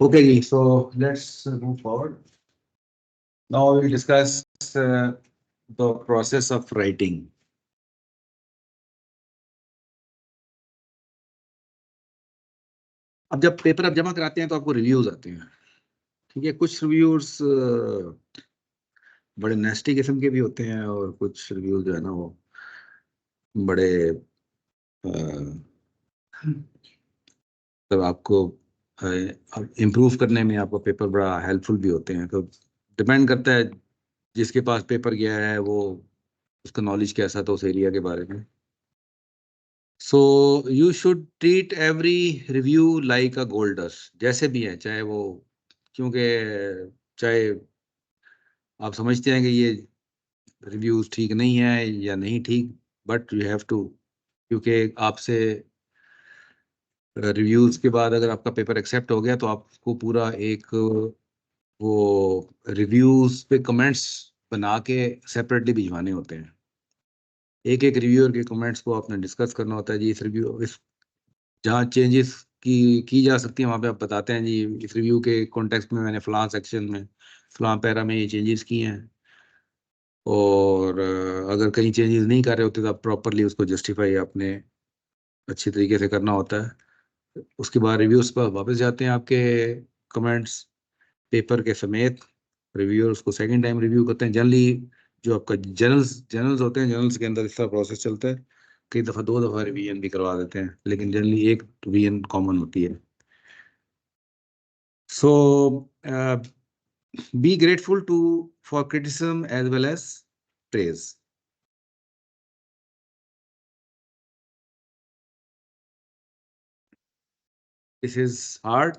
Okay, so let's move forward. Now we'll discuss the process of writing. अब जब paper आप जमा कराते हैं तो आपको रिव्यूज आते हैं, ठीक है। कुछ रिव्यूज बड़े नेस्टी किस्म के भी होते हैं और कुछ रिव्यूज जो है ना वो बड़े तो आपको इम्प्रूव करने में आपको पेपर बड़ा हेल्पफुल भी होते हैं। तो डिपेंड करता है जिसके पास पेपर गया है वो उसका नॉलेज कैसा था उस एरिया के बारे में। So you should treat every review like a gold dust, जैसे भी है चाहे वो, क्योंकि चाहे आप समझते हैं कि ये रिव्यूज ठीक नहीं है या नहीं ठीक, बट यू हैव टू, क्योंकि आपसे रिव्यूज के बाद अगर आपका पेपर एक्सेप्ट हो गया तो आपको पूरा एक वो रिव्यूज पे कमेंट्स बना के सेपरेटली भिजवाने होते हैं। एक एक रिव्यूअर के कमेंट्स को आपने डिस्कस करना होता है जी। इस जहाँ चेंजेस की जा सकती है वहाँ पे आप बताते हैं जी इस रिव्यू के कॉन्टेक्स्ट में मैंने फलां सेक्शन में फलां पैरा में ये चेंजेस किए हैं, और अगर कहीं चेंजेस नहीं कर रहे होते तो आप प्रॉपरली उसको जस्टिफाई आपने अच्छी तरीके से करना होता है। उसके बाद रिव्यूज पर वापस जाते हैं आपके कमेंट्स पेपर के समेत। रिव्यूअर्स को सेकंड टाइम रिव्यू करते हैं। जनरली जो आपका जर्नल्स होते हैं, जर्नल्स के अंदर इस तरह प्रोसेस चलता है। कई दफ़ा 2 दफ़ा रिवीजन भी करवा देते हैं, लेकिन जनरली एक रिवीजन कॉमन होती है। So be grateful to for criticism as well as praise. This is hard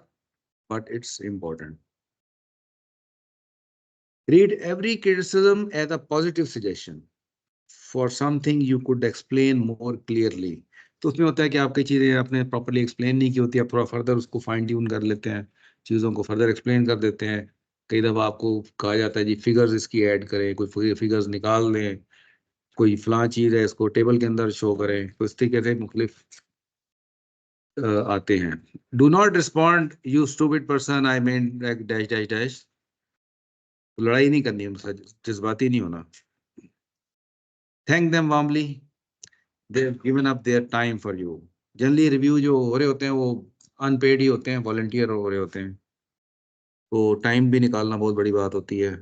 but it's important. Read every criticism as a positive suggestion for something you could explain more clearly. तो उसमें होता है कि आपकी चीज़ें आपने प्रॉपरली एक्सप्लेन नहीं की होती है, थोड़ा फर्दर उसको फाइन ट्यून कर लेते हैं, चीज़ों को फर्दर एक्सप्लेन कर देते हैं। कई दफ़ा आपको कहा जाता है जी फिगर्स इसकी ऐड करें, कोई फिगर्स निकाल दें, कोई फलां चीज़ है इसको टेबल के अंदर शो करें, तो इस तरीके से मुख्तलिफ आते हैं। Do not respond you stupid person I mean dash dash dash. लड़ाई नहीं करनी उनसे, जज्बाती नहीं होना। Thank them warmly, they have given up their time for you. Generally review जो हो रहे होते हैं वो अनपेड ही होते हैं, वॉलंटियर हो रहे होते हैं, तो टाइम भी निकालना बहुत बड़ी बात होती है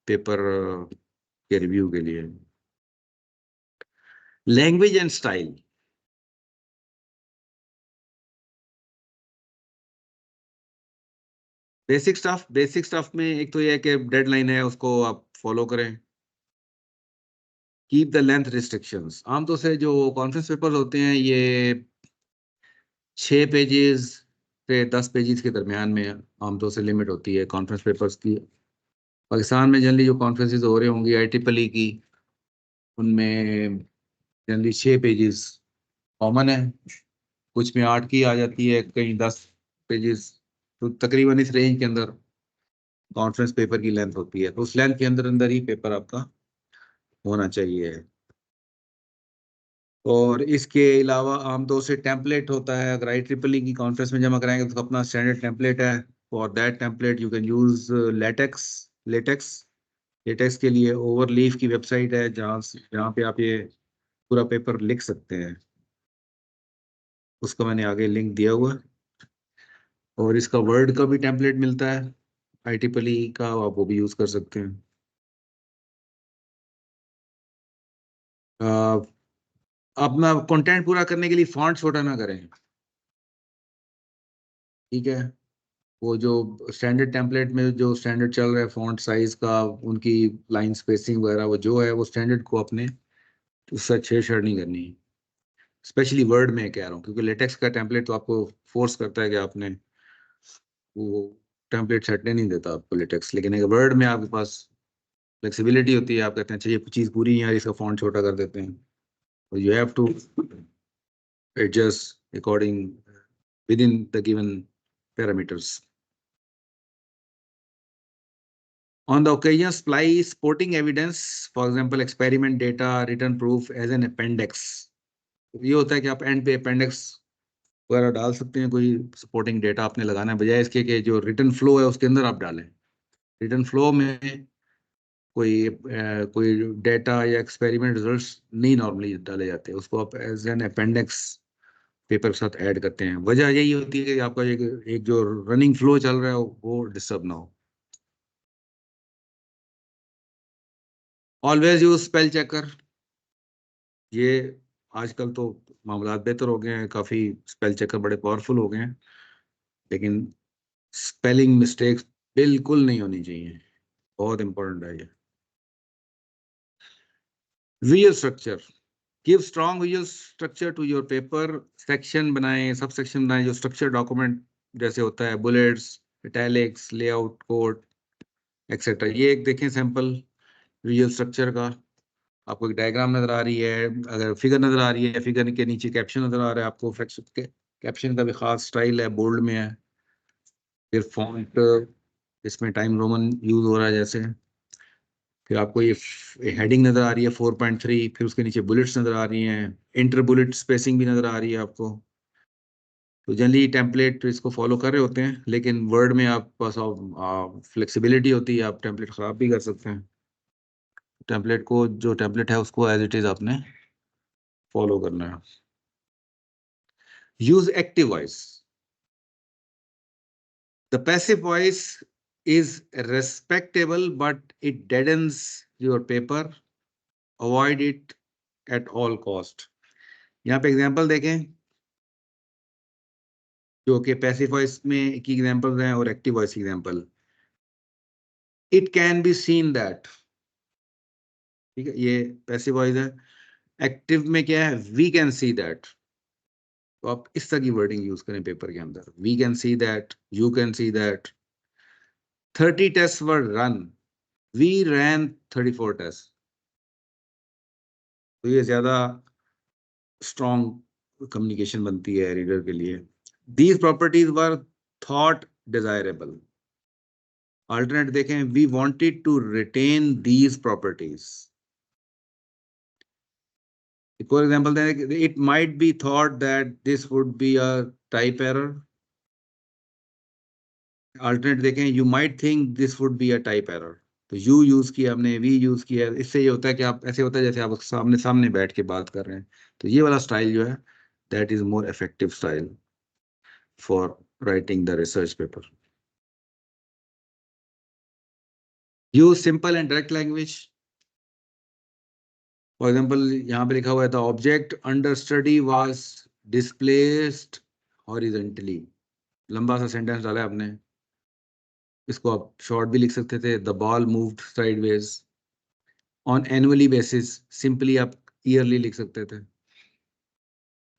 पेपर के रिव्यू के लिए। Language and style, basic stuff में एक तो ये है कि डेडलाइन है उसको आप फॉलो करें। कीप द लेंथ रिस्ट्रिक्शंस, आमतौर से जो कॉन्फ्रेंस पेपर्स होते हैं ये 6 पेजेस से 10 पेजेस के दरमियान में आमतौर से लिमिट होती है कॉन्फ्रेंस पेपर्स की। पाकिस्तान में जनरली जो कॉन्फ्रेंसेस हो रही होंगी IEEE की, उनमें जनरली 6 पेजेस कॉमन है। कुछ में 8 की आ जाती है, कहीं 10 पेजेस। तो तकरीबन इस रेंज के अंदर कॉन्फ्रेंस पेपर की लेंथ होती है, तो उस लेंथ के अंदर अंदर ही पेपर आपका होना चाहिए। और इसके अलावा आमतौर से टेम्पलेट होता है, अगर IEEE की कॉन्फ्रेंस में जमा कराएंगे तो अपना स्टैंडर्ड टेम्पलेट है। For that template you can use latex. Latex latex के लिए ओवरलीफ की वेबसाइट है जहाँ पे आप ये पूरा पेपर लिख सकते हैं, उसका मैंने आगे लिंक दिया हुआ है। और इसका वर्ड का भी टेम्पलेट मिलता है IEEE का, आप वो भी यूज कर सकते हैं। अ, अपना कंटेंट पूरा करने के लिए फॉन्ट छोटा ना करें, ठीक है। वो जो स्टैंडर्ड टेम्पलेट में जो स्टैंडर्ड चल रहा है फॉन्ट साइज का, उनकी लाइन स्पेसिंग वगैरह, वो जो है वो स्टैंडर्ड को अपने उससे छेड़छाड़ नहीं करनी है। स्पेशली वर्ड में कह रहा हूँ, क्योंकि लेटेक्स का टेम्पलेट तो आपको फोर्स करता है कि आपने वो टेम्पलेट सेट नहीं देता आपको लेटेक्स, लेकिन एक वर्ड में आपके पास फ्लेक्सिबिलिटी होती है। आप कहते हैं चाहिए चीज़ पूरी है, इसका फॉन्ट छोटा कर देते हैं, और you have to adjust according within the given parameters. On the occasion, supply supporting evidence, for example, experiment data, written proof as an appendix. ये होता है कि आप एंड पे अपेंडिक्स वगैरह डाल सकते हैं, कोई सपोर्टिंग डेटा आपने लगाना है, बजाय इसके कि जो रिटर्न फ्लो है उसके अंदर आप डालें। रिटर्न फ्लो में कोई डेटा या एक्सपेरिमेंट रिजल्ट्स नहीं नॉर्मली डाले जाते, उसको आप एज एन अपेंडिक्स पेपर के साथ ऐड करते हैं। वजह यही होती है कि आपका एक जो रनिंग फ्लो चल रहा है वो डिस्टर्ब ना हो। Always use spell checker. ये आजकल तो मामला बेहतर हो गए हैं, काफी स्पेल चेकर बड़े पावरफुल हो गए हैं, लेकिन स्पेलिंग मिस्टेक्स बिल्कुल नहीं होनी चाहिए, बहुत इंपॉर्टेंट है ये। Visual structure, give strong visual structure to your paper. Section बनाएं, सब सेक्शन बनाएं, जो स्ट्रक्चर डॉक्यूमेंट जैसे होता है, bullets, italics, layout, code, etcetera. ये एक देखें सैंपल विजुअल स्ट्रक्चर का। आपको एक डायग्राम नजर आ रही है, अगर फिगर नजर आ रही है, फिगर के नीचे कैप्शन नजर आ रहा है आपको। कैप्शन का भी खास स्टाइल है, बोल्ड में है। फिर फॉन्ट, इसमें टाइम रोमन यूज हो रहा है जैसे। फिर आपको ये हेडिंग नजर आ रही है 4.3, फिर उसके नीचे बुलेट्स नजर आ रही हैं, इंटर बुलेट स्पेसिंग भी नजर आ रही है आपको। तो जनरली टेम्पलेट इसको फॉलो कर रहे होते हैं, लेकिन वर्ड में आप पास फ्लेक्सिबिलिटी होती है, आप टेम्पलेट खराब भी कर सकते हैं। टेम्पलेट को, जो टेम्पलेट है उसको एज इट इज आपने फॉलो करना है। Use active voice. The passive voice is respectable, but it deadens your paper. Avoid it at all cost. यहाँ पे एग्जांपल देखें, जो कि पैसिव वॉइस में की एग्जांपल्स हैं और active voice example. It can be seen that, ठीक है, ये पैसिव वॉइस है। एक्टिव में क्या है, वी कैन सी दैट। तो आप इस तरह की वर्डिंग यूज करें पेपर के अंदर, we can see that, you can see that. 30 test were run, we ran 34 test. तो ये ज्यादा स्ट्रॉन्ग कम्युनिकेशन बनती है रीडर के लिए। These properties were thought desirable. Alternate देखें, we wanted to retain these properties. एक और एग्जांपल दें, it might be thought that this would be a type error. Alternate देखें, you might think this would be a type error. तो you use किया हमने, we use किया। इससे ये होता है कि आप ऐसे होता है जैसे आप सामने सामने बैठ के बात कर रहे हैं। तो ये वाला स्टाइल जो है, that is more effective style for writing the research paper. Use simple and direct language. For example यहाँ पे लिखा हुआ है, the object under study was displaced horizontally. लंबा सा सेंटेंस डाला है आपने, इसको आप शॉर्ट भी लिख सकते थे, the ball moved sideways. On annually basis, simply आप ईयरली लिख सकते थे।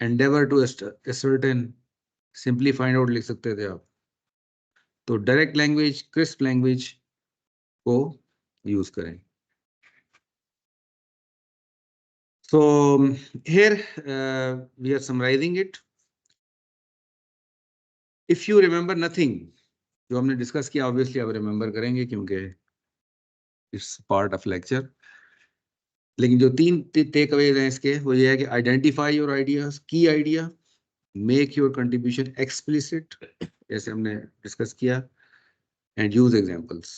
Endeavour to ascertain, simply find out लिख सकते थे आप। तो डायरेक्ट लैंग्वेज, क्रिस्प लैंग्वेज को यूज करें। So here we are summarizing it. If you remember nothing, जो हमने डिस्कस किया ऑब्वियसली आप रिमेंबर करेंगे, क्योंकि इट्स पार्ट ऑफ लेक्चर। लेकिन जो तीन टेक अवेज हैं इसके, वो ये है कि identify your ideas, key idea, make your contribution explicit, जैसे हमने डिस्कस किया, एंड यूज एग्जांपल्स।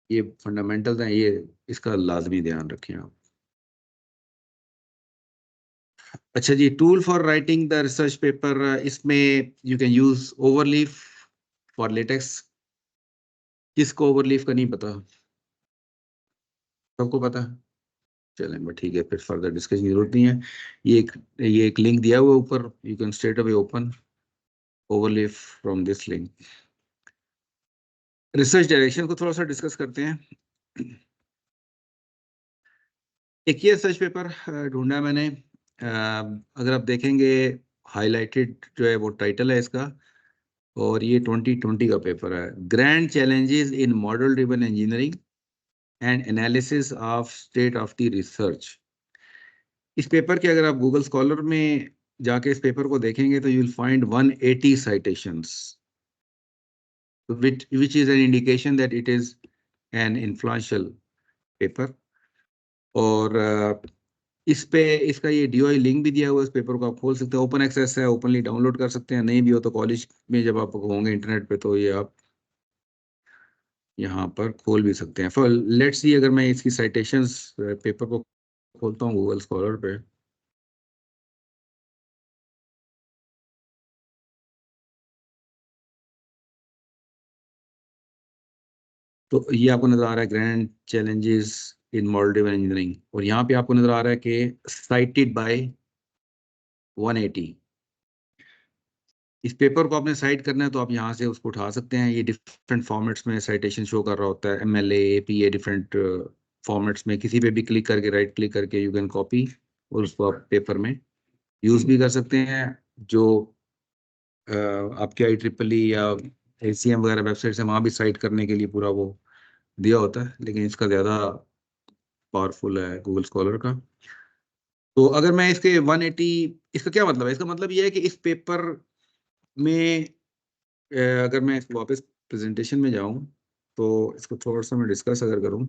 ये फंडामेंटल्स हैं, ये इसका लाजमी ध्यान रखें आप। अच्छा जी, tool for writing the research paper, इसमें you can use Overleaf for LaTeX. किसको ओवरलीफ का नहीं पता? सबको पता है? चलें बट ठीक है, फिर फर्दर डिस्कशन की जरूरत नहीं है। ये एक लिंक दिया हुआ ऊपर, you can straight away open overlay from this link. Research direction को थोड़ा सा डिस्कस करते हैं। एक ये रिसर्च पेपर ढूंढा मैंने, अगर आप देखेंगे हाईलाइटेड जो है वो टाइटल है इसका, और ये 2020 का पेपर है, grand challenges in model driven engineering and analysis of state of the research. इस पेपर के अगर आप गूगल स्कॉलर में जाके इस पेपर को देखेंगे तो you will find 180 citations, which is an indication that it is an influential paper। और इस पे इसका ये DOI लिंक भी दिया हुआ है, इस पेपर को आप खोल सकते हैं, ओपन एक्सेस है, ओपनली डाउनलोड कर सकते हैं, नहीं भी हो तो कॉलेज में जब आप होंगे इंटरनेट पे तो ये आप यहाँ पर खोल भी सकते हैं। फॉर लेट्स सी, अगर मैं इसकी साइटेशंस पेपर को खोलता हूँ गूगल स्कॉलर पे, तो ये आपको नजर आ रहा है grand challenges in model driven engineering, और यहाँ पे आपको नजर आ रहा है कि साइटेड बाय 180। इस पेपर को आपने साइट करना है तो आप यहाँ से उसको उठा सकते हैं, ये डिफरेंट फॉर्मेट्स में साइटेशन शो कर रहा होता है, MLA APA डिफरेंट फॉर्मेट्स में, किसी पे भी क्लिक करके राइट क्लिक करके यू कैन कॉपी और उसको आप पेपर में यूज भी कर सकते हैं। जो आपके IEEE या ACM वगैरह वेबसाइट से वहाँ भी साइट करने के लिए पूरा वो दिया होता है, लेकिन इसका ज़्यादा पावरफुल है गूगल स्कॉलर का। तो अगर मैं इसके 180, इसका क्या मतलब है? इसका मतलब ये है कि इस पेपर में अगर मैं इसको वापस प्रेजेंटेशन में जाऊं तो इसको थोड़ा सा मैं डिस्कस अगर करूं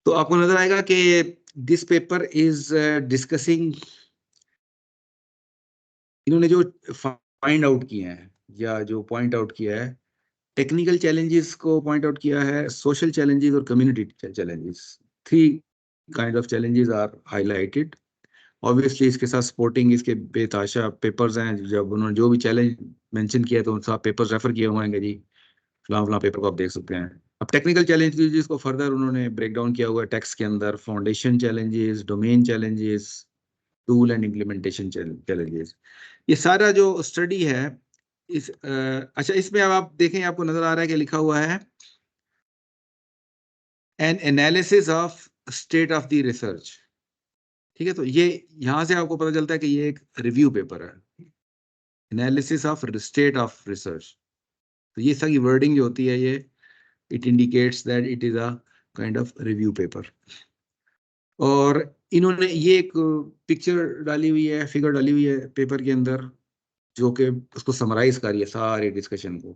तो आपको नजर आएगा कि दिस पेपर इज डिस्कसिंग, इन्होंने जो फाइंड आउट किए हैं या जो पॉइंट आउट किया है, टेक्निकल चैलेंजेस को पॉइंट आउट किया है, सोशल चैलेंजेस और community challenges, three kind of challenges are highlighted. Obviously इसके साथ स्पोर्टिंग इसके बेताशा पेपर्स हैं, जब उन्होंने जो भी चैलेंज मेंशन किया तो उन सब पेपर्स रेफर किए हुए हैं जी, फिलहाल फिलहाल पेपर को आप देख सकते हैं। अब टेक्निकल चैलेंजेस को फर्दर उन्होंने ब्रेक डाउन किया हुआ है टेक्स्ट के अंदर, foundation challenges, domain challenges, tool and implementation challenges. ये सारा जो स्टडी है इस अच्छा, इसमें अब आप देखें, आपको नजर आ रहा है कि लिखा हुआ है N analysis of state of the research. ठीक है, तो ये यहाँ से आपको पता चलता है कि ये एक रिव्यू पेपर है, analysis of state of research. तो ये सारी वर्डिंग जो होती है ये it indicates that it is a kind of review paper. और इन्होंने ये एक पिक्चर डाली हुई है, फिगर डाली हुई है पेपर के अंदर, जो कि उसको समराइज कर रही है सारे डिस्कशन को।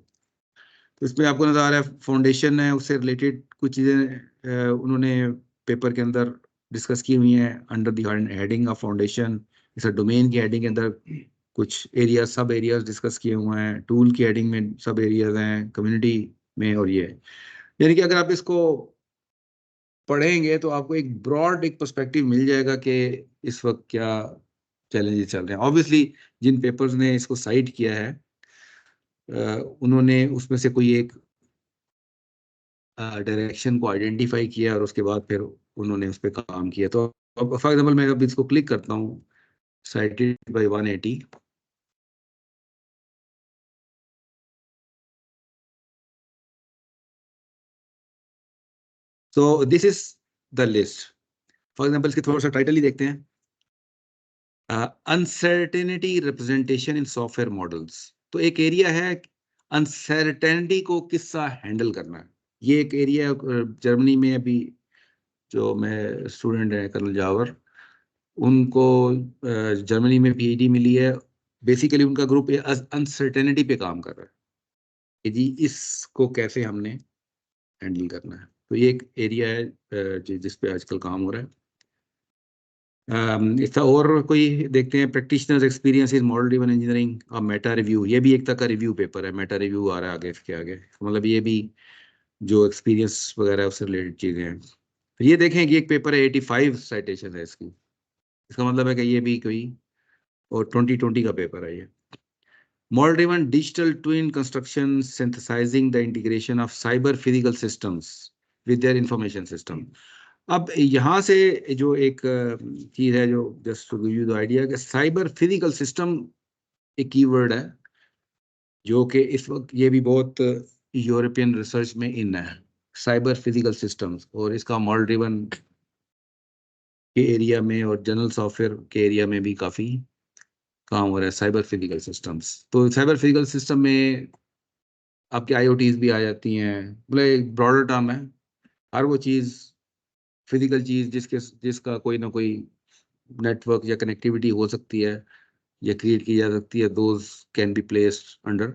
तो इसमें आपको नजर आ रहा है फाउंडेशन है, उससे रिलेटेड कुछ चीज़ें उन्होंने पेपर के अंदर डिस्कस की हुई हैं under the heading of foundation. इस डोमेन की हेडिंग के अंदर कुछ एरिया, सब एरियाज डिस्कस किए हुए हैं, टूल की हेडिंग में सब एरियाज हैं, कम्युनिटी में, और ये यानी कि अगर आप इसको पढ़ेंगे तो आपको एक ब्रॉड एक पर्सपेक्टिव मिल जाएगा कि इस वक्त क्या चैलेंजेस चल रहे हैं। ऑब्वियसली जिन पेपर्स ने इसको साइट किया है उन्होंने उसमें से कोई एक डायरेक्शन को आइडेंटिफाई किया और उसके बाद फिर उन्होंने उस पर काम किया। तो अब फॉर एग्जाम्पल मैं अब इसको क्लिक करता हूँ, cited by 180, so this is the list. For example इसके थोड़ा सा टाइटल ही देखते हैं, uncertainty representation in software models. तो एक एरिया है अनसर्टेनिटी को किसका हैंडल करना है, ये एक एरिया जर्मनी में अभी जो मैं स्टूडेंट हैं कर्नल जावर, उनको जर्मनी में PhD मिली है। बेसिकली उनका ग्रुप अनसर्टेनिटी पे काम कर रहा है कि जी इसको कैसे हमने हैंडल करना है। तो ये एक एरिया है जिस पे आजकल काम हो रहा है। इसका और कोई देखते हैं, practitioners experience in model driven engineering और मेटा रिव्यू। ये भी एक तरह का रिव्यू पेपर है, मेटा रिव्यू आ रहा है आगे इसके आगे, मतलब ये भी जो एक्सपीरियंस वगैरह है उससे रिलेटेड चीज़ें हैं। तो ये देखें कि एक पेपर है, 85 साइटेशन है इसकी, इसका मतलब है कि ये भी कोई, और 2020 का पेपर है ये। Model driven digital twin construction synthesising the integration of cyber physical systems with their information system. अब यहाँ से जो एक चीज है, जो just to give you the idea, कि साइबर फिजिकल सिस्टम एक कीवर्ड है जो कि इस वक्त ये भी बहुत यूरोपियन रिसर्च में इन है, साइबर फिजिकल सिस्टम्स, और इसका मॉडल ड्रिवन के एरिया में और जनरल सॉफ्टवेयर के एरिया में भी काफ़ी काम हो रहा है, साइबर फिजिकल सिस्टम्स। तो साइबर फिजिकल सिस्टम में आपकी आईओटीज भी आ जाती हैं, मतलब एक ब्रॉडर टर्म है। हर वो चीज़, फिजिकल चीज़ जिसका कोई ना कोई नेटवर्क या कनेक्टिविटी हो सकती है या क्रिएट की जा सकती है, those can be placed under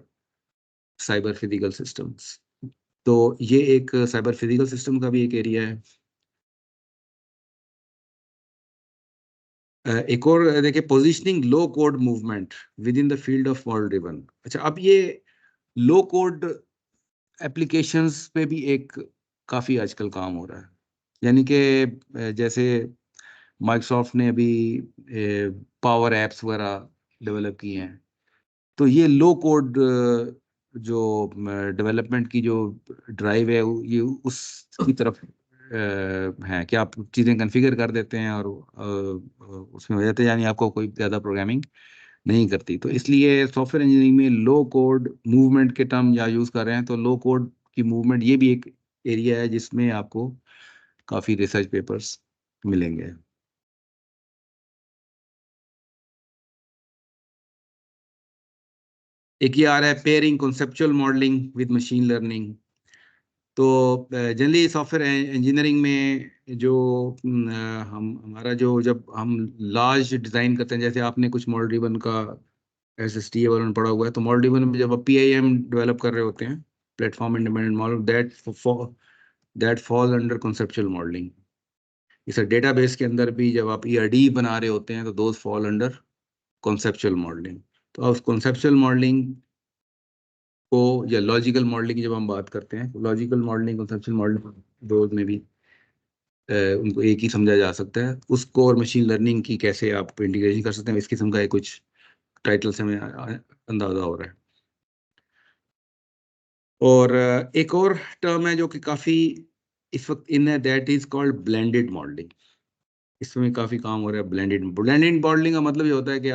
cyber physical systems. तो ये एक साइबर फिजिकल सिस्टम का भी एक एरिया है। एक और देखिए, positioning low code movement with in the field of model driven. अच्छा, अब ये लो कोड एप्लीकेशंस पे भी एक काफ़ी आजकल काम हो रहा है। यानी कि जैसे माइक्रोसॉफ्ट ने अभी पावर एप्स वगैरह डेवलप किए हैं, तो ये लो कोड जो डेवलपमेंट की जो ड्राइव है, ये उसकी तरफ है कि आप चीज़ें कॉन्फ़िगर कर देते हैं और उसमें हो जाते हैं, यानी आपको कोई ज़्यादा प्रोग्रामिंग नहीं करती। तो इसलिए सॉफ्टवेयर इंजीनियरिंग में लो कोड मूवमेंट के टर्म या यूज़ कर रहे हैं, तो लो कोड की मूवमेंट ये भी एक एरिया है जिसमें आपको काफ़ी रिसर्च पेपर्स मिलेंगे। एक ये आ रहा है pairing conceptual modelling with machine learning. तो जनरली सॉफ्टवेयर इंजीनियरिंग में जो हम हमारा जो जब हम लार्ज डिज़ाइन करते हैं, जैसे आपने कुछ मॉडल ड्रिवन का एसएसटी वालों ने पढ़ा हुआ है, तो मॉडल ड्रिवन में जब आप पीआईएम डेवलप कर रहे होते हैं, platform independent model, that fall under conceptual modelling. इस डेटाबेस के अंदर भी जब आप ईआरडी बना रहे होते हैं, तो those fall under conceptual modelling. तो उस कॉन्सेप्चुअल मॉडलिंग को, या लॉजिकल मॉडलिंग की जब हम बात करते हैं, तो लॉजिकल मॉडलिंग कॉन्सेप्चुअल मॉडलिंग दो में भी उनको एक ही समझा जा सकता है। उसको और मशीन लर्निंग की कैसे आप इंटीग्रेशन कर सकते हैं, इस किस्म का कुछ टाइटल से हमें अंदाजा हो रहा है। और एक और टर्म है जो कि काफ़ी इस वक्त इन है, that is called blended modelling. इसमें काफ़ी काम हो रहा है। ब्लेंडेड मॉडलिंग का मतलब ये होता है कि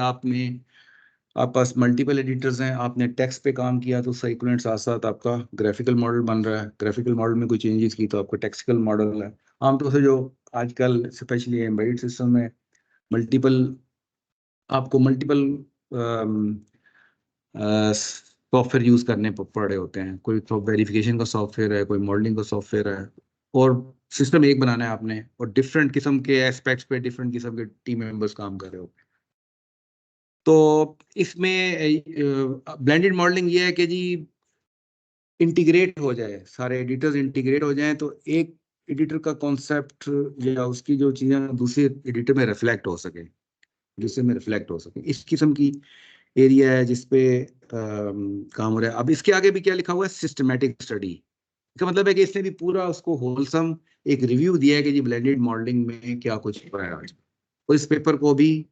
आप पास मल्टीपल एडिटर्स हैं, आपने टेक्स्ट पे काम किया तो उसका इक्वलेंट साथ साथ आपका ग्राफिकल मॉडल बन रहा है, ग्राफिकल मॉडल में कोई चेंजेस की तो आपका टेक्स्टिकल मॉडल है। आमतौर से जो आजकल स्पेशली एम्बेडेड सिस्टम में मल्टीपल आपको मल्टीपल सॉफ्टवेयर यूज़ करने पड़ रहे होते हैं। कोई वेरिफिकेशन का सॉफ्टवेयर है, कोई मॉडलिंग का सॉफ्टवेयर है, और सिस्टम एक बनाना है आपने, और डिफरेंट किस्म के एस्पेक्ट्स पे डिफरेंट किस्म के टीम मेंबर्स काम कर रहे होते हैं। तो इसमें ब्लेंडेड मॉडलिंग ये है कि जी इंटीग्रेट हो जाए, सारे एडिटर्स इंटीग्रेट हो जाएं, तो एक एडिटर का कॉन्सेप्ट या उसकी जो चीज़ें दूसरे एडिटर में रिफ्लेक्ट हो सके, दूसरे में रिफ्लेक्ट हो सके। इस किस्म की एरिया है जिसपे काम हो रहा है। अब इसके आगे भी क्या लिखा हुआ है, सिस्टमैटिक स्टडी। इसका मतलब है कि इसने भी पूरा उसको होलसम एक रिव्यू दिया है कि जी ब्लेंडेड मॉडलिंग में क्या कुछ हो रहा है आज। और इस पेपर को भी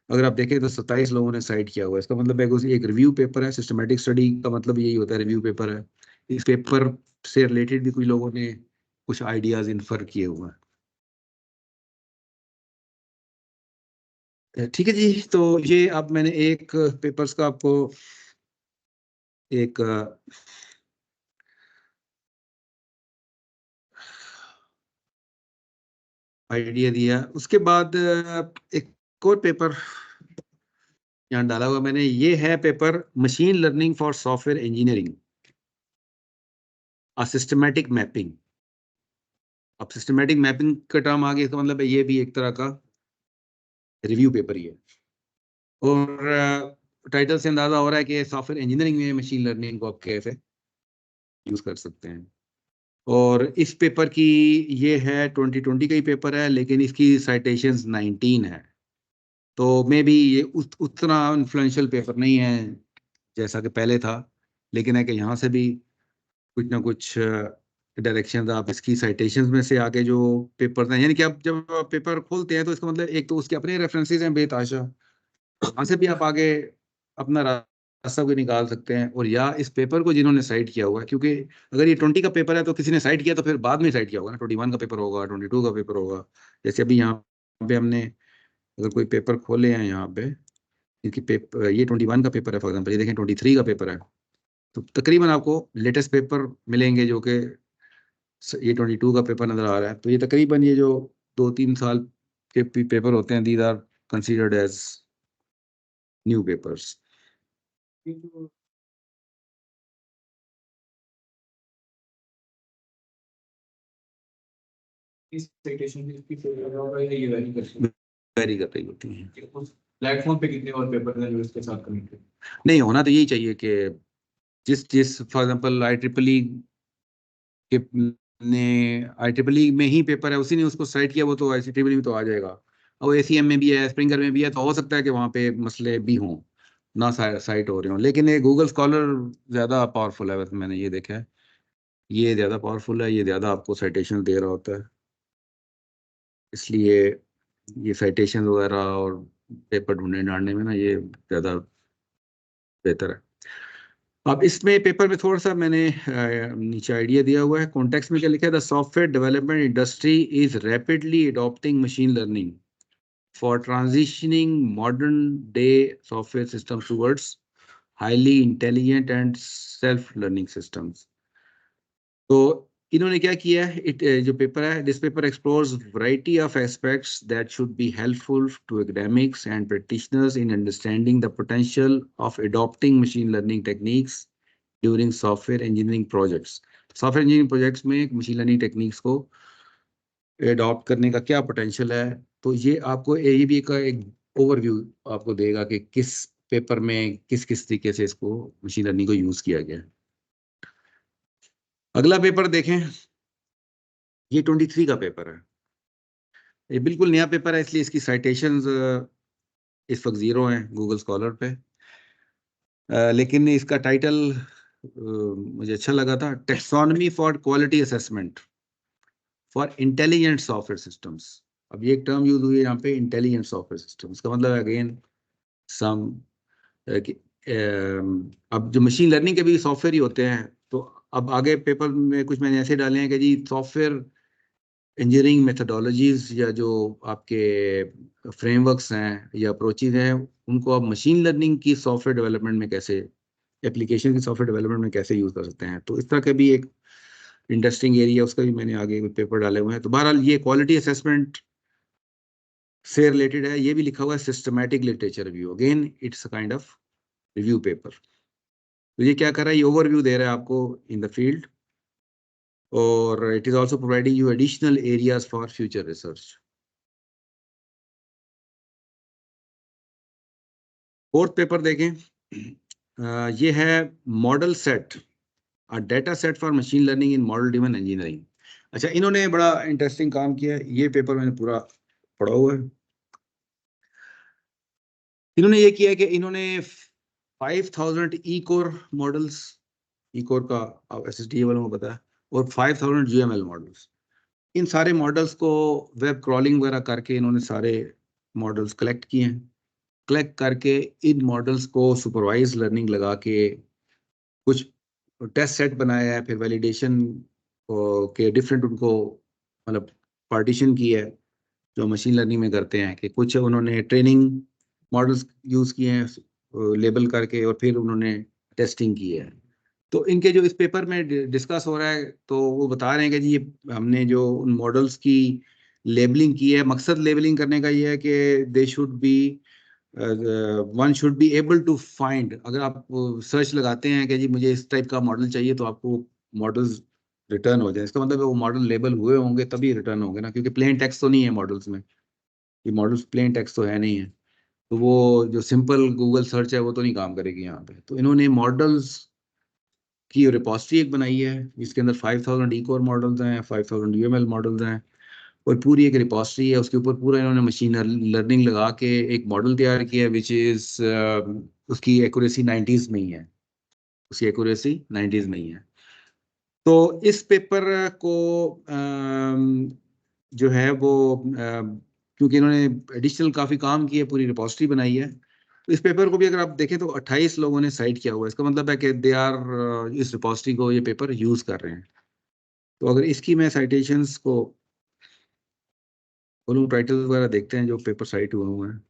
अगर आप देखें तो 27 लोगों ने साइट किया हुआ है। इसका मतलब है कि एक रिव्यू पेपर है। सिस्टमैटिक स्टडी का मतलब यही होता है, रिव्यू पेपर है। इस पेपर से रिलेटेड भी कुछ लोगों ने कुछ आइडियाज इन्फर किए हुए हैं। ठीक है जी, तो ये अब मैंने एक पेपर्स का आपको एक आइडिया दिया। उसके बाद एक और पेपर यहाँ डाला हुआ मैंने, ये है paper machine learning for software engineering, a systematic mapping. अब सिस्टमैटिक मैपिंग का टर्म आ गया, इसका मतलब है ये भी एक तरह का रिव्यू पेपर ही है। और टाइटल से अंदाजा हो रहा है कि सॉफ्टवेयर इंजीनियरिंग में मशीन लर्निंग को आप कैसे यूज कर सकते हैं। और इस पेपर की, ये है 2020 का ही पेपर है, लेकिन इसकी साइटेशंस 19 है। तो मे बी ये उतना इन्फ्लुएंशियल पेपर नहीं है जैसा कि पहले था, लेकिन है कि यहाँ से भी कुछ ना कुछ डायरेक्शन आप इसकी साइटेशंस में से आगे जो पेपर हैं, यानी कि आप जब पेपर खोलते हैं तो इसका मतलब एक तो उसके अपने रेफरेंसेस हैं बेताशा, वहां से भी आप आगे अपना रास्ता भी निकाल सकते हैं। और या इस पेपर को जिन्होंने साइट किया हुआ है, क्योंकि अगर ये 20 का पेपर है तो किसी ने साइट किया तो फिर बाद में साइट किया होगा ना, 21 का पेपर होगा, 22 का पेपर होगा। जैसे अभी यहाँ पे हमने अगर कोई पेपर खोले हैं यहाँ पे, क्योंकि पेपर ये 21 का पेपर है, फॉर एग्जाम्पल ये देखें 23 का पेपर है, तो तकरीबन आपको लेटेस्ट पेपर मिलेंगे जो कि ये 22 का पेपर नज़र आ रहा है। तो ये तकरीबन ये जो 2-3 साल के पेपर होते हैं, these are considered as new papers. Vary कर रही होती हैं। प्लेटफॉर्म पे कितने और पेपर हैं जो इसके साथ कनेक्टेड? नहीं, होना तो यही चाहिए कि जिस जिस फॉर एग्जांपल IEEE के ने IEEE में ही पेपर है, उसी ने उसको साइट किया, वो तो IEEE में तो आ जाएगा। और ACM में भी है, स्प्रिंगर में भी है, तो हो सकता है कि वहाँ पे मसले भी हों, ना साइट हो रहे हों। लेकिन ये गूगल स्कॉलर ज़्यादा पावरफुल है, वैसे मैंने ये देखा है। ये ज़्यादा पावरफुल है, ये ज़्यादा आपको साइटेशन दे रहा होता है, इसलिए ये साइटेशन वगैरह और पेपर ढूंढने ढांडने में ना ये ज़्यादा बेहतर है। अब इसमें पेपर में थोड़ा सा मैंने नीचे आइडिया दिया हुआ है। कॉन्टेक्स्ट में क्या लिखा है? The software development industry is rapidly adopting machine learning for transitioning modern day software system towards highly intelligent and self learning systems. तो इन्होंने क्या किया है? जो पेपर है, this paper explores variety of aspects that should be helpful to academics and practitioners in understanding the potential of adopting machine learning techniques during software engineering projects. Software engineering projects में machine learning techniques को adopt करने का क्या potential है। तो ये आपको AEB का एक ओवरव्यू आपको देगा कि किस पेपर में किस किस तरीके से इसको मशीन लर्निंग को यूज किया गया है। अगला पेपर देखें, ये 23 का पेपर है। ये बिल्कुल नया पेपर है, इसलिए इसकी साइटेशंस इस वक्त जीरो हैं गूगल स्कॉलर पे। लेकिन इसका टाइटल मुझे अच्छा लगा था, taxonomy for quality assessment for intelligent software systems. अब ये एक टर्म यूज हुई है यहाँ पे, इंटेलिजेंट सॉफ्टवेयर सिस्टम। इसका मतलब है अगेन सम कि अब जो मशीन लर्निंग के भी सॉफ्टवेयर ही होते हैं। तो अब आगे पेपर में कुछ मैंने ऐसे डाले हैं कि जी सॉफ्टवेयर इंजीनियरिंग मेथोडोलॉजीज या जो आपके फ्रेमवर्क्स हैं या अप्रोचेज हैं, उनको आप मशीन लर्निंग की सॉफ्टवेयर डेवलपमेंट में कैसे, एप्लीकेशन की सॉफ्टवेयर डेवलपमेंट में कैसे यूज कर सकते हैं। तो इस तरह का भी एक इंटरेस्टिंग एरिया, उसका भी मैंने आगे पेपर डाले हुए हैं। तो बहरहाल ये क्वालिटी असेसमेंट से रिलेटेड है। ये भी लिखा हुआ है systematic literature review, again it's a kind of review paper. तो ये क्या कर रहा है? ये ओवरव्यू दे रहा है आपको इन द फील्ड, और it is also providing you additional areas for future research. Fourth paper देखें, ये है model set, a data set for machine learning in model driven engineering. अच्छा, इन्होंने बड़ा इंटरेस्टिंग काम किया है। ये पेपर मैंने पूरा पढ़ा हुआ है। इन्होंने ये किया है कि इन्होंने 5000 ई कोर मॉडल्स, ई कोर का SSD वालों को पता है, और 5000 GML मॉडल्स, इन सारे मॉडल्स को वेब क्रॉलिंग वगैरह करके इन्होंने सारे मॉडल्स कलेक्ट किए हैं। कलेक्ट करके इन मॉडल्स को सुपरवाइज लर्निंग लगा के कुछ टेस्ट सेट बनाया है, फिर वैलिडेशन के डिफरेंट उनको मतलब पार्टीशन की है, जो मशीन लर्निंग में करते हैं। कि कुछ उन्होंने ट्रेनिंग मॉडल्स यूज किए हैं लेबल करके, और फिर उन्होंने टेस्टिंग की है। तो इनके जो इस पेपर में डिस्कस हो रहा है, तो वो बता रहे हैं कि जी ये हमने जो उन मॉडल्स की लेबलिंग की है, मकसद लेबलिंग करने का ये है कि they should be, one should be able to find. अगर आप सर्च लगाते हैं कि जी मुझे इस टाइप का मॉडल चाहिए, तो आपको मॉडल्स रिटर्न हो जाए। इसका मतलब है वो मॉडल लेबल हुए होंगे तभी रिटर्न होंगे ना, क्योंकि प्लेन टेक्स्ट तो नहीं है मॉडल्स में। ये मॉडल्स प्लेन टेक्स्ट तो है नहीं है, तो वो जो सिंपल गूगल सर्च है वो तो नहीं काम करेगी यहाँ पे। तो इन्होंने मॉडल्स की रिपोजिटरी एक बनाई है, जिसके अंदर 5000 ई कोर मॉडल्स हैं, 5000 UML मॉडल्स हैं, और पूरी एक रिपोजिटरी है। उसके ऊपर पूरा इन्होंने मशीन लर्निंग लगा के एक मॉडल तैयार किया है, विच इज उसकी एक्यूरेसी 90s में ही है। उसकी एक्यूरेसी 90s में ही है। तो इस पेपर को जो है वो क्योंकि इन्होंने एडिशनल काफ़ी काम किया, पूरी रिपोजिटरी बनाई है, तो इस पेपर को भी अगर आप देखें तो 28 लोगों ने साइट किया हुआ है। इसका मतलब है कि दे आर इस रिपोजिटरी को ये पेपर यूज़ कर रहे हैं। तो अगर इसकी मैं साइटेशंस को बोलूँ, टाइटल वगैरह देखते हैं जो पेपर साइट हुए हुए हैं।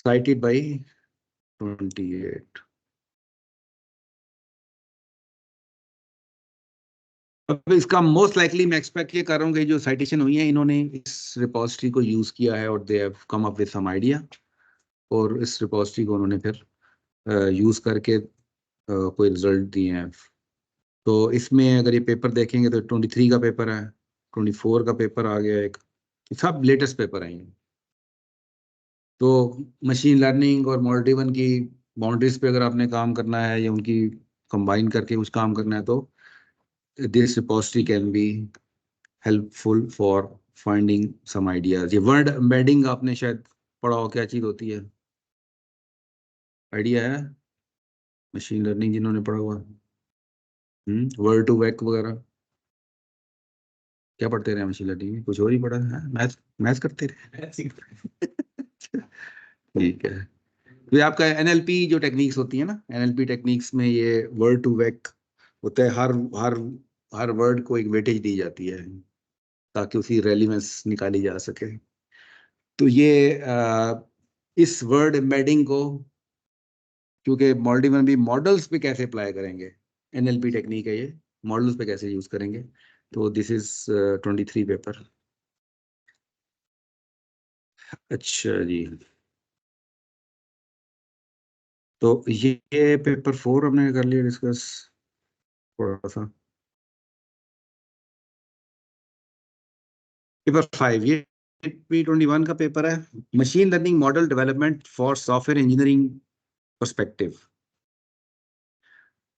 cited by 28। अब इसका मोस्ट लाइकली मैं एक्सपेक्ट ये कर रहा हूँ कि जो साइटेशन हुई है इन्होंने इस रिपोजिटरी को यूज किया है और they have come up with some idea, और इस रिपोजिटरी को उन्होंने फिर यूज करके कोई रिजल्ट दिए हैं। तो इसमें अगर ये पेपर देखेंगे तो 23 का पेपर है, 24 का पेपर आ गया एक, सब लेटेस्ट पेपर हैं ये। तो मशीन लर्निंग और मॉडल ड्रिवन की बाउंड्रीज पे अगर आपने काम करना है या उनकी कंबाइन करके कुछ काम करना है तो this repository can be helpful for finding some ideas. ये वर्ड एम्बेडिंग आपने शायद पढ़ा हो, क्या चीज होती है, आइडिया है? मशीन लर्निंग जिन्होंने पढ़ा हुआ, वर्ड टू वेक वगैरह क्या पढ़ते रहे मशीन लर्निंग में? कुछ और ही पढ़ा है, मैथ मैथ करते रहे। ठीक है। तो ये आपका एनएलपी जो टेक्निक्स होती है ना, एनएलपी टेक्निक्स में ये वर्ड टू वेक होता है। हर हर हर वर्ड को एक वेटेज दी जाती है ताकि उसकी रेलिवेंस निकाली जा सके। तो ये इस वर्ड एम्बेडिंग को, क्योंकि मॉडल भी मॉडल्स पे कैसे अप्लाई करेंगे, एनएलपी टेक्निक है ये, मॉडल्स पे कैसे यूज करेंगे, तो दिस इज 23 पेपर। अच्छा जी, तो ये पेपर 4 हमने कर लिया डिस्कस थोड़ा सा। पेपर 5 ये P21 का पेपर है, machine learning model development for software engineering perspective,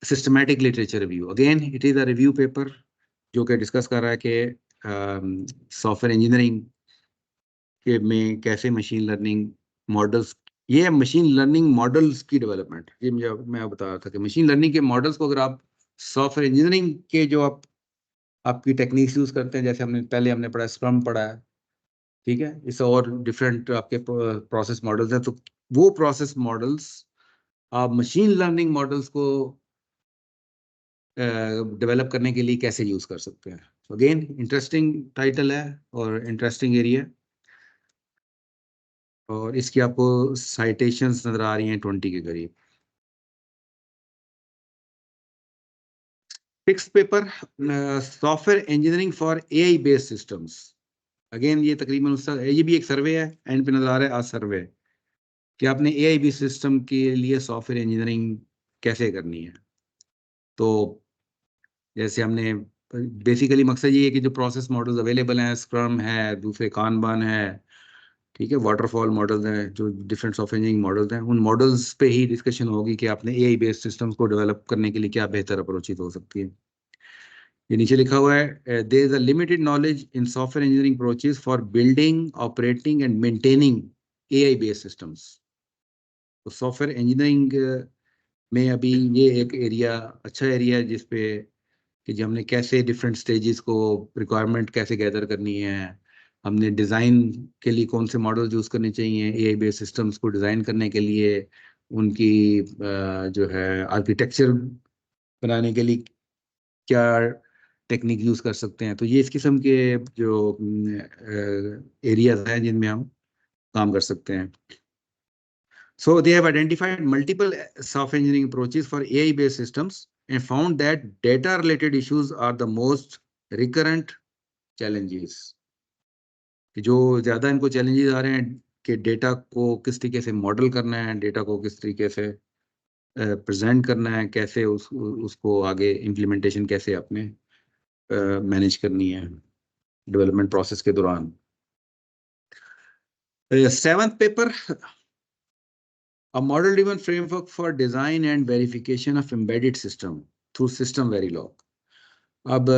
systematic literature review. Again it is a review paper जो कि डिस्कस कर रहा है कि सॉफ्टवेयर इंजीनियरिंग के में कैसे मशीन लर्निंग मॉडल्स, ये मशीन लर्निंग मॉडल्स की डेवलपमेंट, ये मुझे मैं बता रहा था कि मशीन लर्निंग के मॉडल्स को अगर आप सॉफ्टवेयर इंजीनियरिंग के जो आप आपकी टेक्निक्स यूज करते हैं, जैसे हमने पढ़ा स्क्रम पढ़ा है, ठीक है, इस और डिफरेंट आपके प्रोसेस मॉडल्स हैं, तो वो प्रोसेस मॉडल्स आप मशीन लर्निंग मॉडल्स को डेवलप करने के लिए कैसे यूज कर सकते हैं। अगेन इंटरेस्टिंग टाइटल है और इंटरेस्टिंग एरिया, और इसकी आपको साइटेशंस नजर आ रही हैं 20 के करीब। Six paper, software engineering for AI based systems. Again ये तकरीबन उसका, ये भी एक सर्वे है, एंड पे नजर आ रहा है आज सर्वे, कि आपने एआई बेस्ड सिस्टम के लिए सॉफ्टवेयर इंजीनियरिंग कैसे करनी है। तो जैसे हमने बेसिकली मकसद ये है कि जो प्रोसेस मॉडल्स अवेलेबल हैं, स्क्रम है, दूसरे कानबान है, ठीक है, वाटरफॉल मॉडल्स हैं, जो डिफरेंट सॉफ्टवेयर इंजीनियरिंग मॉडल्स हैं, उन मॉडल्स पे ही डिस्कशन होगी कि आपने एआई बेस्ड सिस्टम्स को डेवलप करने के लिए क्या बेहतर अप्रोचेज हो सकती है। ये नीचे लिखा हुआ है, there is a limited knowledge in software engineering approaches for building, operating and maintaining AI based systems. तो सॉफ्टवेयर इंजीनियरिंग में अभी ये एक एरिया, अच्छा एरिया है जिसपे कि जो हमने कैसे डिफरेंट स्टेजेस को, रिक्वायरमेंट कैसे गैदर करनी है, हमने डिज़ाइन के लिए कौन से मॉडल यूज़ करने चाहिए, एआई बेस्ड सिस्टम्स को डिज़ाइन करने के लिए उनकी जो है आर्किटेक्चर बनाने के लिए क्या टेक्निक यूज़ कर सकते हैं। तो ये इस किस्म के जो एरियाज हैं जिनमें हम काम कर सकते हैं। So they have identified multiple software engineering approaches for AI-based systems and found that data-related issues are the most recurrent challenges. कि जो ज़्यादा इनको challenges आ रहे हैं कि डेटा को किस तरीके से मॉडल करना है, डेटा को किस तरीके से प्रेजेंट करना है, कैसे उसको आगे इम्प्लीमेंटेशन कैसे अपने मैनेज करनी है डेवलपमेंट प्रोसेस के दौरान। Seventh paper, a model-driven framework for design and verification of embedded system through system Verilog. अब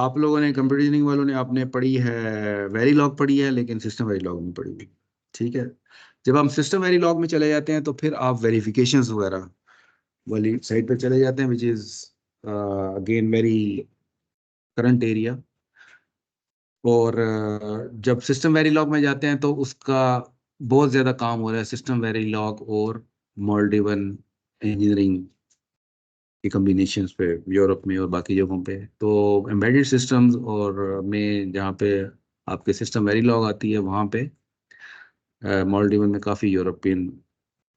आप लोगों ने, कंप्यूटर इंजीनियरिंग वालों ने, आपने पढ़ी है वेरीलॉग पढ़ी है, लेकिन सिस्टम वेरीलॉग नहीं पढ़ी हुई, ठीक है। जब हम सिस्टम वेरीलॉग में चले जाते हैं तो फिर आप वेरिफिकेशंस वगैरह वाली साइड पर चले जाते हैं, which is again very current area. और जब सिस्टम वेरीलॉग में जाते हैं तो उसका बहुत ज़्यादा काम हो रहा है सिस्टम वेरीलॉग और मॉडल ड्रिवन इंजीनियरिंग की कम्बिनेशन पे, यूरोप में और बाकी जगहों पे। तो एम्बेडेड सिस्टम्स और में जहाँ पे आपके सिस्टम वेरीलॉग आती है, वहाँ पे मॉडल ड्रिवन में काफ़ी यूरोपियन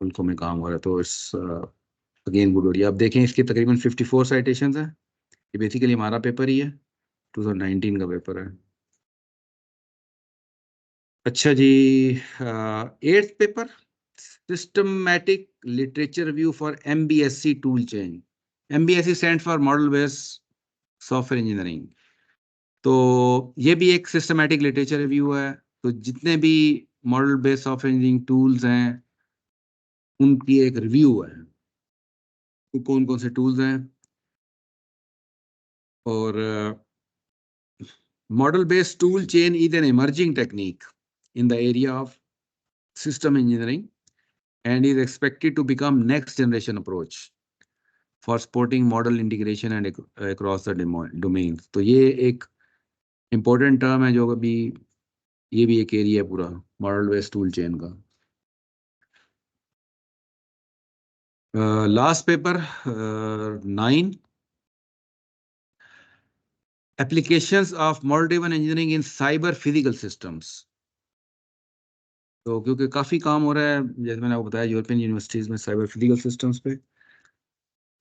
मुल्कों में काम हो रहा है, तो इस अगेन गुड हो रही है। आप देखें इसकी तकरीबन 54 साइटेशंस हैं। ये बेसिकली हमारा पेपर ही है, 2019 का पेपर है। अच्छा जी, 8th paper, systematic literature review for MBSC tool chain. MBSC stand for model based software engineering. तो ये भी एक सिस्टमैटिक लिटरेचर रिव्यू है। तो जितने भी model based software engineering tools हैं उनकी एक रिव्यू है, कौन कौन से टूल्स हैं। और model based tool chain is an emerging technique in the area of system engineering and is expected to become next generation approach for supporting model integration and across the domains। तो ये एक important term है जो अभी, ये भी एक area है पूरा मॉडल बेस्ड टूल चेन का। Last paper 9, applications of model driven engineering in cyber physical systems. तो क्योंकि काफ़ी काम हो रहा है, जैसे मैंने आपको बताया, यूरोपियन यूनिवर्सिटीज़ में साइबर फिजिकल सिस्टम्स पे,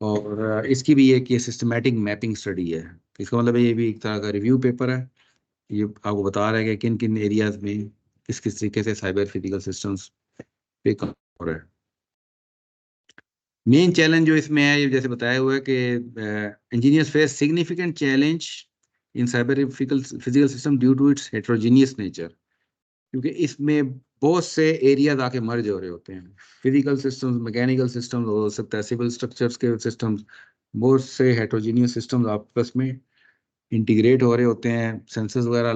और इसकी भी एक ये सिस्टमैटिक मैपिंग स्टडी है। इसका मतलब ये भी एक तरह का रिव्यू पेपर है। ये आपको बता रहा है कि किन किन एरियाज में किस किस तरीके से साइबर फिजिकल सिस्टम्स पे काम हो रहा है। मेन चैलेंज जो इसमें है, ये जैसे बताया हुआ है कि engineers face significant challenge in cyber physical system due to its heterogeneous nature. क्योंकि इसमें बहुत से एरियाज आके मर्ज हो रहे होते हैं। फिजिकल सिस्टम्स, मैकेनिकल सिस्टम्स हो सकता है, सिविल स्ट्रक्चर्स के सिस्टम्स, बहुत से हेट्रोजीनियस सिस्टम्स आपस में इंटीग्रेट हो रहे होते हैं। सेंसर्स वगैरह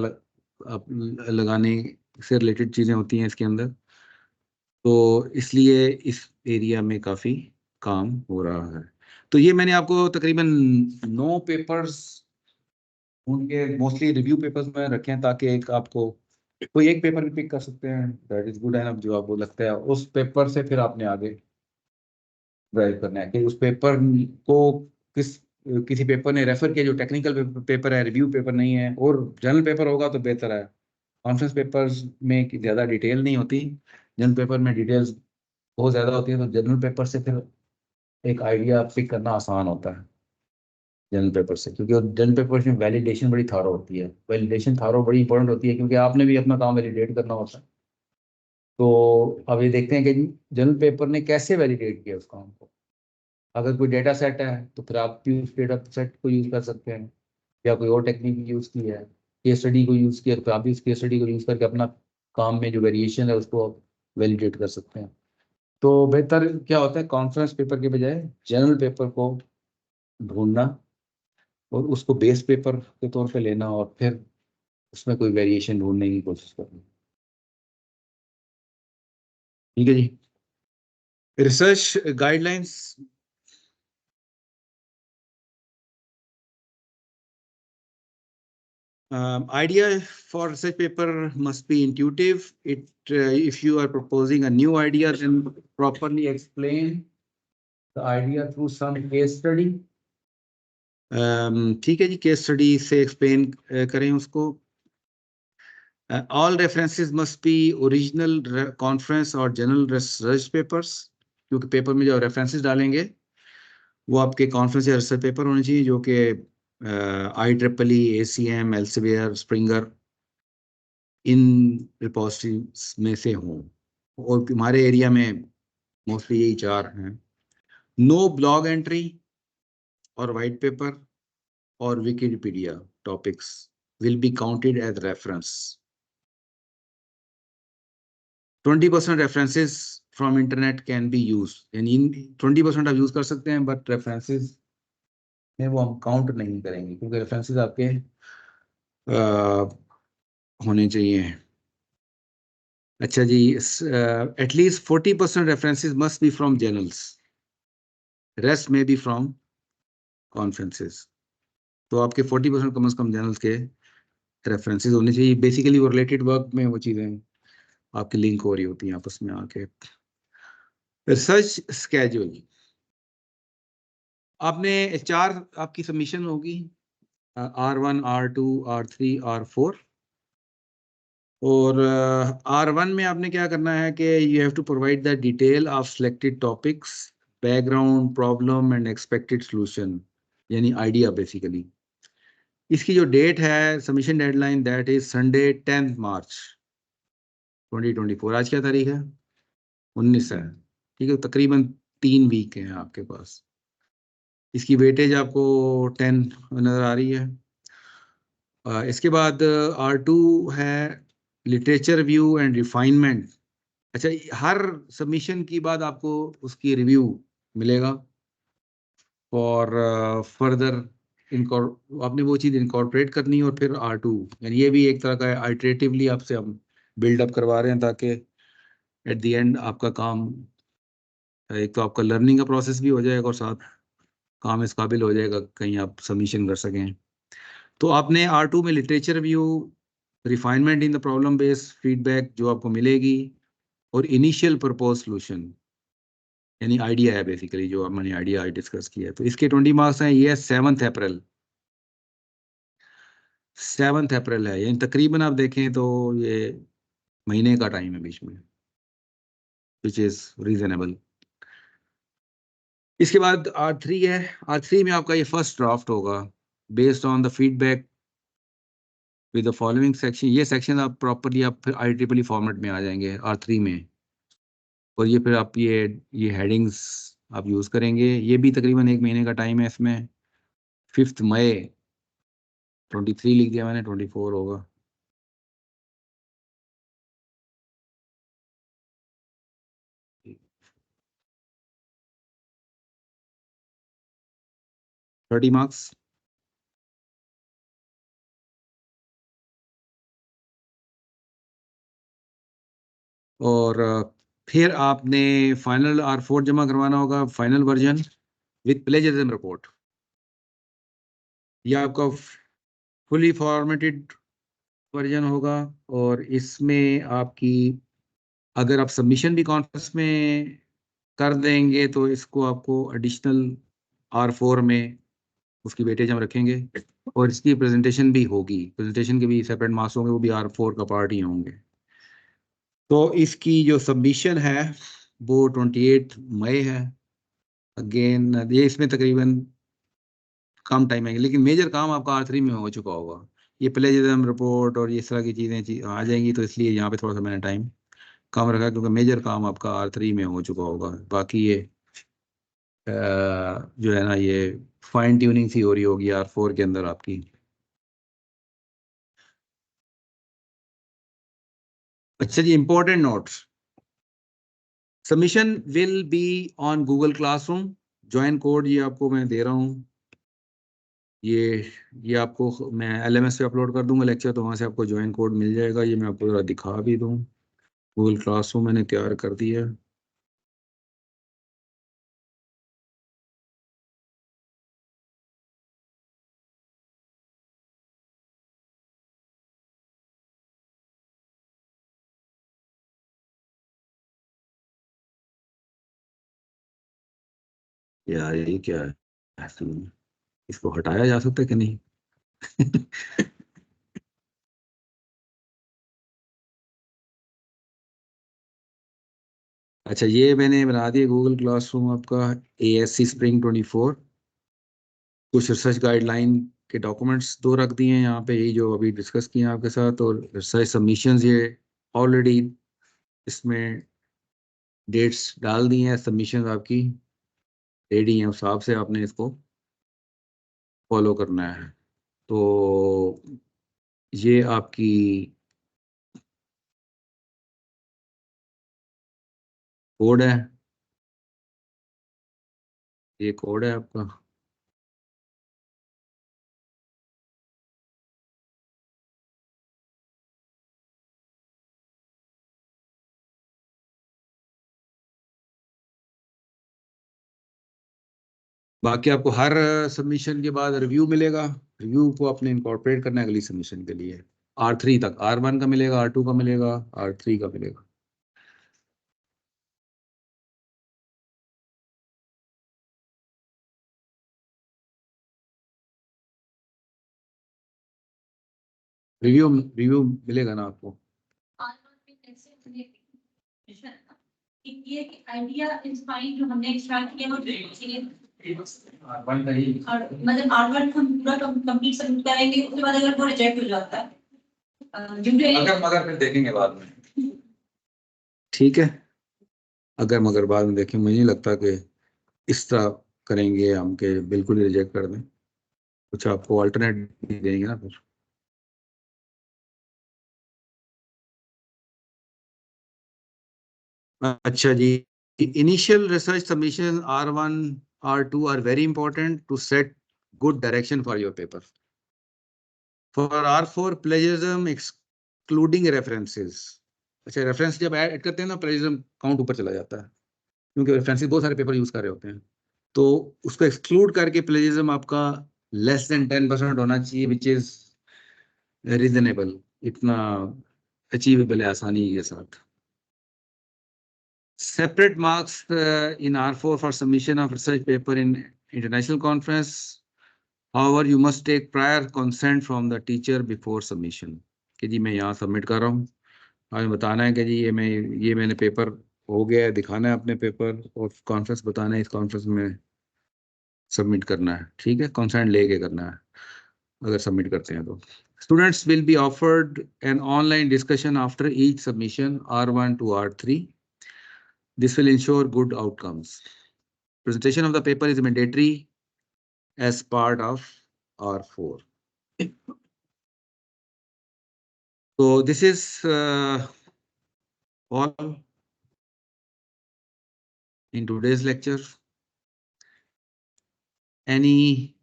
लगाने से रिलेटेड चीज़ें होती हैं इसके अंदर। तो इसलिए इस एरिया में काफ़ी काम हो रहा है। तो ये मैंने आपको तकरीबन 9 पेपर्स, उनके मोस्टली रिव्यू पेपर्स में रखे हैं, ताकि एक आपको कोई एक पेपर भी पिक कर सकते हैं, दैट इज गुड एनफ, जो आपको लगता है उस पेपर से फिर आपने आगे ड्राइव करना है कि उस पेपर को किस किसी पेपर ने रेफर किया जो टेक्निकल पेपर है, रिव्यू पेपर नहीं है। और जर्नल पेपर होगा तो बेहतर है। कॉन्फ्रेंस पेपर्स में ज़्यादा डिटेल नहीं होती, जर्नल पेपर में डिटेल्स बहुत ज़्यादा होती है। तो जर्नल पेपर से फिर एक आइडिया पिक करना आसान होता है जनरल पेपर से, क्योंकि जनरल पेपर में वैलिडेशन बड़ी थारो होती है। वैलिडेशन थारो बड़ी इंपॉर्टेंट होती है, क्योंकि आपने भी अपना काम वैलिडेट करना होता है। तो अब ये देखते हैं कि जनरल पेपर ने कैसे वैलिडेट किया उस काम को। अगर कोई डेटा सेट है तो फिर आप भी उस डेटा सेट को यूज कर सकते हैं, या कोई और टेक्निक यूज की है, केस स्टडी को यूज किया, तो आप भी उस केस स्टडी को यूज करके अपना काम में जो वेरिएशन है उसको वैलिडेट कर सकते हैं। तो बेहतर क्या होता है, कॉन्फ्रेंस पेपर के बजाय जनरल पेपर को ढूंढना और उसको बेस पेपर के तौर पे लेना, और फिर उसमें कोई वेरिएशन ढूंढने की कोशिश करनी। ठीक है जी। Research guidelines, idea for research paper must be intuitive. If you are proposing a new idea, then properly explain the idea through some case study. ठीक है जी, केस स्टडी से एक्सप्लेन करें उसको। All references must B original conference और general research papers, क्योंकि paper में जो references डालेंगे वो आपके कॉन्फ्रेंस या रिसर्च पेपर होने चाहिए, जो कि IEEE, ACM, एल्सेवियर, स्प्रिंगर, इन रिपोजिटरीज में से हों। और हमारे एरिया में मोस्टली यही 4 हैं। नो ब्लॉग एंट्री और वाइट पेपर और Wikipedia topics will be counted as reference. 20% references from internet can be use, यानी 20% आप यूज कर सकते हैं, बट रेफरेंसेस में वो हम काउंट नहीं करेंगे, क्योंकि रेफरेंसेस आपके होने चाहिए। अच्छा जी, at least 40% references must be from journals, rest में बी फ्रॉम कॉन्फ्रेंसेस। तो आपके 40% कम से कम जर्नल्स के रेफरेंसेस होने चाहिए। बेसिकली वो रिलेटेड वर्क में वो चीज़ें आपकी लिंक हो रही होती हैं आपस में आके। रिसर्च स्केड्यूल, आपने 4 आपकी सबमिशन होगी, R1, R2, R3, R4। और R1 में आपने क्या करना है कि you have to provide the detail of selected topics, background, problem and expected solution, यानी आइडिया बेसिकली। इसकी जो डेट है submission deadline, that is Sunday 10 March 2024। आज क्या तारीख है? 19 है। ठीक है, तकरीबन 3 वीक हैं आपके पास। इसकी वेटेज आपको 10 नज़र आ रही है। इसके बाद R2 है लिटरेचर व्यू एंड रिफाइनमेंट। अच्छा, हर सबमिशन की बाद आपको उसकी रिव्यू मिलेगा और फर्दर इनकॉर आपने वो चीज़ इनकॉर्पोरेट करनी है। और फिर R2, यानी ये भी एक तरह का आइटरेटिवली आपसे हम बिल्डअप करवा रहे हैं, ताकि एट द एंड आपका काम, एक तो आपका लर्निंग का प्रोसेस भी हो जाएगा और साथ काम इस काबिल हो जाएगा कहीं आप सबमिशन कर सकें। तो आपने R2 में literature view, refinement in the problem based feedback जो आपको मिलेगी, और इनिशियल प्रपोज सॉल्यूशन, यानी आइडिया है बेसिकली, जो हमने आइडिया डिस्कस किया है। तो इसके 20 मार्क्स हैं। ये 7 अप्रैल, 7 अप्रैल है, यानी तकरीबन आप देखें तो ये महीने का टाइम है बीच में, विच इज़ रीजनेबल। इसके बाद R3 है। R3 में आपका ये फर्स्ट ड्राफ्ट होगा based on the feedback with the following section. ये सेक्शन आप प्रॉपरली आप फिर IEEE फॉर्मेट में आ जाएंगे R3 में। और ये फिर आप ये हेडिंग्स आप यूज़ करेंगे। ये भी तकरीबन एक महीने का टाइम है इसमें। 5 मई 23 लिख दिया मैंने, 24 होगा। Thirty marks. और फिर आपने फाइनल R4 जमा करवाना होगा, final version with plagiarism report. ये आपका फुली फॉर्मेटेड वर्जन होगा। और इसमें आपकी, अगर आप सबमिशन भी कॉन्फ्रेंस में कर देंगे तो इसको आपको एडिशनल R4 में उसकी वेटेज हम रखेंगे। और इसकी प्रेजेंटेशन भी होगी, प्रेजेंटेशन के भी सेपरेट मार्क्स होंगे, वो भी R4 का पार्ट ही होंगे। तो इसकी जो सबमिशन है वो 28 मई है। अगेन ये इसमें तकरीबन कम टाइम है, लेकिन मेजर काम आपका R3 में हो चुका होगा। ये प्लेजरिज्म रिपोर्ट और ये इस तरह की चीज़ें आ जाएंगी, तो इसलिए यहाँ पे थोड़ा सा मैंने टाइम कम रखा, क्योंकि मेजर काम आपका R3 में हो चुका होगा। बाकी ये जो है ना, ये फाइन ट्यूनिंग सी हो रही होगी R4 के अंदर आपकी। अच्छा जी, important notes. Submission will be on Google Classroom. Join code ये आपको मैं दे रहा हूँ। ये ये आपको मैं LMS पे अपलोड कर दूंगा लेक्चर, तो वहाँ से आपको ज्वाइन कोड मिल जाएगा। ये मैं आपको जरा दिखा भी दूँ। गूगल क्लासरूम मैंने तैयार कर दिया है। यार ये क्या है? इसको हटाया जा सकता है कि नहीं? अच्छा, ये मैंने बना दिया गूगल क्लासरूम आपका। ASC स्प्रिंग 24, कुछ रिसर्च गाइडलाइन के डॉक्यूमेंट्स दो रख दिए हैं यहाँ पे, यही जो अभी डिस्कस किए हैं आपके साथ। और रिसर्च सबमिशंस ये ऑलरेडी इसमें डेट्स डाल दी हैं। सबमिशन आपकी रेडी हैं, उस हिसाब से आपने इसको फॉलो करना है। तो ये आपकी कोड है, ये कोड है आपका। बाकी आपको हर सबमिशन के बाद रिव्यू मिलेगा। रिव्यू को आपने इंकॉर्पोरेट करना है अगली सबमिशन के लिए। R3 तक, R1 का मिलेगा, R2 का मिलेगा, R3 का मिलेगा। रिव्यू रिव्यू मिलेगा ना आपको? ये आइडिया इज फाइन जो हमने स्टार्ट किया और मतलब R1 हम पूरा कंप्लीट सबमिट करेंगे, उसके बाद अगर वो रिजेक्ट हो जाता है अगर मगर फिर देखेंगे बाद में, ठीक है। अगर मगर बाद में देखें, मुझे नहीं लगता कि इस तरह करेंगे हम के बिल्कुल ही रिजेक्ट कर दें, कुछ आपको अल्टरनेट भी देंगे ना फिर। अच्छा जी, initial research submission R1 R2 are very important to set good direction for your paper. For R4 plagiarism excluding references. अच्छा, रेफरेंस जब ऐड करते हैं ना, प्लेजरिज्म काउंट ऊपर चला जाता है, क्योंकि रेफरेंसेस बहुत सारे पेपर यूज कर रहे होते हैं, तो उसको एक्सक्लूड करके प्लेजरिज्म आपका लेस देन 10% होना चाहिए, विच इज रीजनेबल, इतना अचीवेबल है आसानी के साथ। Separate marks in R4 for submission of research paper in international conference. However, you must take prior consent from the teacher before submission. कि जी मैं यहाँ सबमिट कर रहा हूँ, हमें बताना है कि जी ये मैंने पेपर हो गया है, दिखाना है अपने पेपर, और कॉन्फ्रेंस बताना है, इस कॉन्फ्रेंस में सबमिट करना है, ठीक है, कंसेंट लेके करना है अगर सबमिट करते हैं तो। Students will be offered an online discussion after each submission R1 to R3. This will ensure good outcomes. Presentation of the paper is mandatory as part of R4. So this is all in today's lecture. Any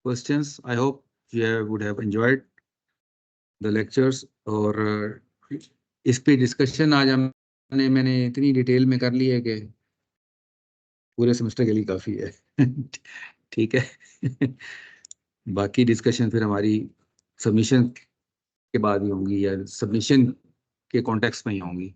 questions? I hope you would have enjoyed the lectures. और इस पे discussion आज मैंने इतनी detail में कर ली है कि पूरे सेमेस्टर के लिए काफ़ी है। ठीक है। बाकी डिस्कशन फिर हमारी सबमिशन के बाद ही होंगी, या सबमिशन के कॉन्टेक्स्ट में ही होंगी।